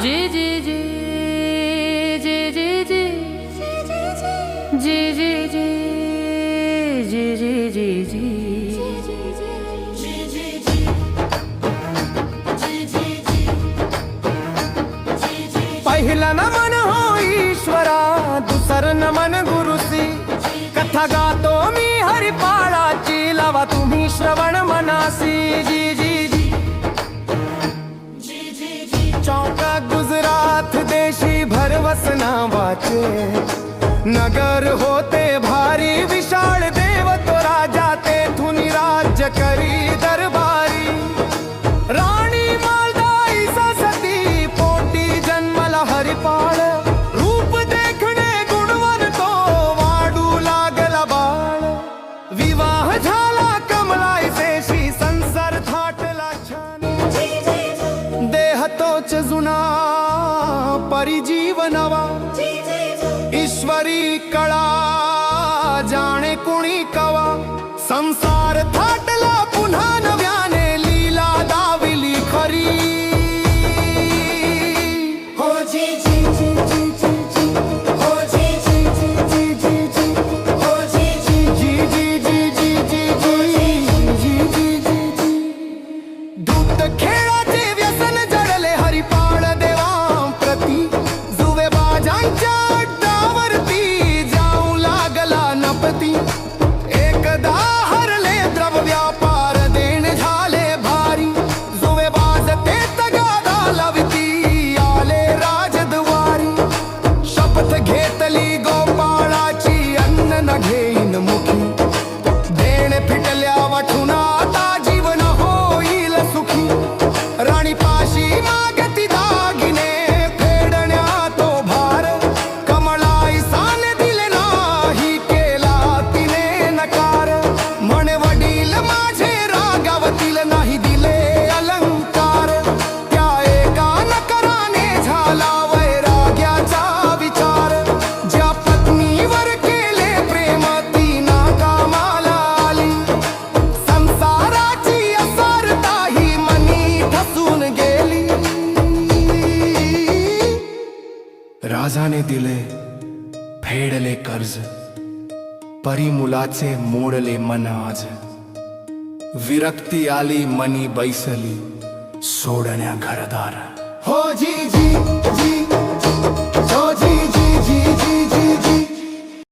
जी जी जी जी जी जी जी जी जी जी जी जी पहिला नमन हो ईश्वरा, दुसर नमन गुरुसी. कथा गातो मी हरिपाळाची, लावा तुम्ही श्रवण मनासी. जी जी जी चौका गुजरात देशी भरवस नावाचे, नगर होते भारी विशाळ, देव तो राजा तेथून राज्य करी दरबारी. राणी मालदाई सती पोटी जन्मला हरिपाळ, रूप देखणे गुणवन तो वाढू लागला बाळ. विवाह झाला कमलाईसेशी, संसार थाटला छान. देह तोच जुना परिजीव नवा, ईश्वरी कळा जाणे कुणी कवा. संसार थाटला पुन्हा नव्याने, लीला दाविली खरी. हो जी जी जी जी जी जी, हो जी जी जी जी जी जी, हो जी जी जी जी जी जी जी जी जी जी जी. दूत खेळाचे व्यसन जडले हरिपाळ देवांप्रती, जुवे बाजांच्या अड्डावरती जाऊ लागला नपती. एकदा हरले द्रव व्यापार, देणे झाले भारी. जुवे बाज ते तगादा लविती, आले राजद्वारी. शपथ घेतली गोपाळाची, अन्न न घेईन मुखी. देणे फिटल्या वठून आता जीवन होईल सुखी. राणी पाशी मागती दागिने, फेडण्या तो भार. कमळाई साने दिले नाही, केला तिने नकार. म्हणे वडील माझे रागावतील, नाही दिले अलंकार. त्या एका नकराने झाला वैराग्याचा विचार. ज्या पत्नीवर केले प्रेम, ती नाकामाला आली. संसाराची असरता ही मनी ठसून गेली. राजाने दिले फेडले कर्ज, परी मुलाचे मोडले मन आज. विरक्ती आली मनी बैसली, सोडण्या घरदार. हो जी जी जी